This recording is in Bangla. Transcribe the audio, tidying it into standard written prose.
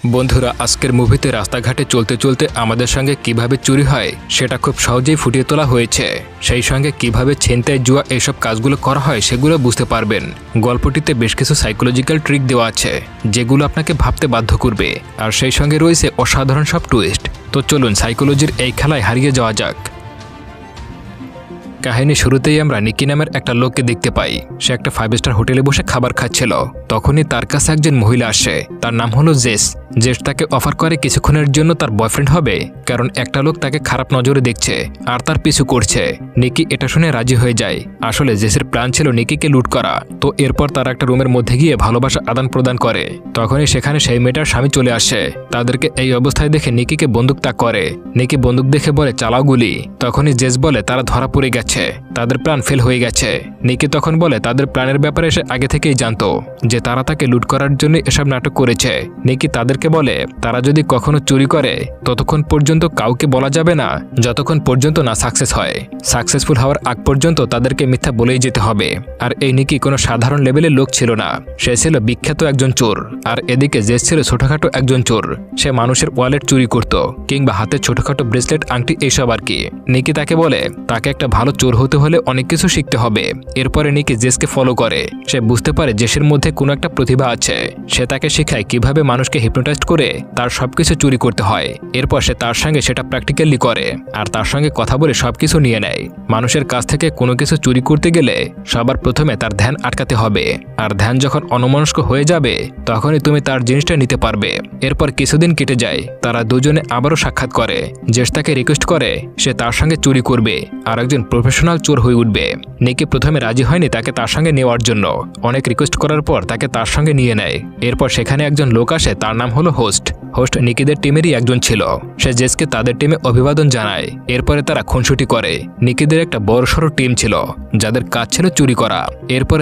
বন্ধুরা, আজকের মুভিতে রাস্তাঘাটে চলতে চলতে আমাদের সঙ্গে কিভাবে চুরি হয় সেটা খুব সহজেই ফুটিয়ে তোলা হয়েছে। সেই সঙ্গে কিভাবে ছিনতাই, জুয়া এসব কাজগুলো করা হয় সেগুলো বুঝতে পারবেন। গল্পটিতে বেশ কিছু সাইকোলজিক্যাল ট্রিক দেওয়া আছে যেগুলো আপনাকে ভাবতে বাধ্য করবে, আর সেই সঙ্গে রয়েছে অসাধারণ সব টুইস্ট। তো চলুন সাইকোলজির এই খেলায় হারিয়ে যাওয়া যাক। কাহিনী শুরুতেই আমরা নিকি নামের একটা লোককে দেখতে পাই। সে একটা 5 স্টার হোটেলে বসে খাবার খাচ্ছিল। তখনই তার কাছে একজন মহিলা আসে। তার নাম হলো জেস। জেস তাকে অফার করে কিছুক্ষণের জন্য তার বয়ফ্রেন্ড হবে, কারণ একটা লোক তাকে খারাপ নজরে দেখছে আর তার পিছু করছে। নিকি এটা শুনে রাজি হয়ে যায়। আসলে জেসের প্ল্যান ছিল নিকিকে লুট করা। তো এরপর তারা একটা রুমের মধ্যে গিয়ে ভালোবাসা আদান প্রদান করে। তখনই সেখানে সেই মেয়েটার স্বামী চলে আসে। তাদেরকে এই অবস্থায় দেখে নিকিকে বন্দুক তাক করে। নিকি বন্দুক দেখে বলে, চালাও গুলি। তখনই জেস বলে তারা ধরা পড়ে গেছে, তাদের প্ল্যান ফেল হয়ে গেছে। নিকি তখন বলে তাদের প্ল্যানের ব্যাপারে সে আগে থেকেই জানতো, যে তারা তাকে লুট করার জন্য এসব নাটক করেছে। নিকি তাদেরকে বলে তারা যদি কখনো চুরি করে ততক্ষণ পর্যন্ত কাউকে বলা যাবে না, যতক্ষণ পর্যন্ত না সাকসেস হয়। সাকসেসফুল হওয়ার আগ পর্যন্ত তাদেরকে মিথ্যা বলেই যেতে হবে। আর এই নিকি কোনো সাধারণ লেভেলের লোক ছিল না, সে ছিল বিখ্যাত একজন চোর। আর এদিকে জেস ছিল ছোটখাটো একজন চোর। সে মানুষের ওয়ালেট চুরি করত, কিংবা হাতে ছোটখাটো ব্রেসলেট, আংটি এইসব আর কি। নিকি তাকে বলে তাকে একটা ভালো চোর হতে হলে অনেক কিছু শিখতে হবে। এরপরে নিকি জেসকে ফলো করে। সে বুঝতে পারে জেসের মধ্যে কোনো একটা প্রতিভা আছে। সে তাকে শেখায় কিভাবে মানুষকে হিপনোটাইজ করে তার সবকিছু চুরি করতে হয়। এরপর সে তার সঙ্গে সেটা প্র্যাকটিক্যালি করে, আর তার সঙ্গে কথা বলে সবকিছু নিয়ে নেয়। মানুষের কাছ থেকে কোনো কিছু চুরি করতে গেলে সবার প্রথমে তার ধ্যান আটকাতে হবে, আর ধ্যান যখন অন্যমনস্ক হয়ে যাবে তখনই তুমি তার জিনিসটা নিতে পারবে। এরপর কিছুদিন কেটে যায়। তারা দুজনে আবারও সাক্ষাৎ করে। জেস তাকে রিকোয়েস্ট করে সে তার সঙ্গে চুরি করবে আর একজন প্রফেশনাল চোর হয়ে উঠবে। নিকি প্রথমে রাজি হয়নি তাকে তার সঙ্গে নেওয়ার জন্য। অনেক রিকোয়েস্ট করার পর তাকে তার সঙ্গে নিয়ে নেয়। এরপর সেখানে একজন লোক আসে, তার নাম হলো হোস্ট। হোস্ট নিকিদের টিমেরই একজন ছিল। সে জেসকে তাদের টিমে অভিবাদন জানায়। এরপরে তারা খুনসুটি করে। নিকিদের একটা বড়সড় টিম ছিল যাদের কাজ ছিল চুরি করা। এরপরে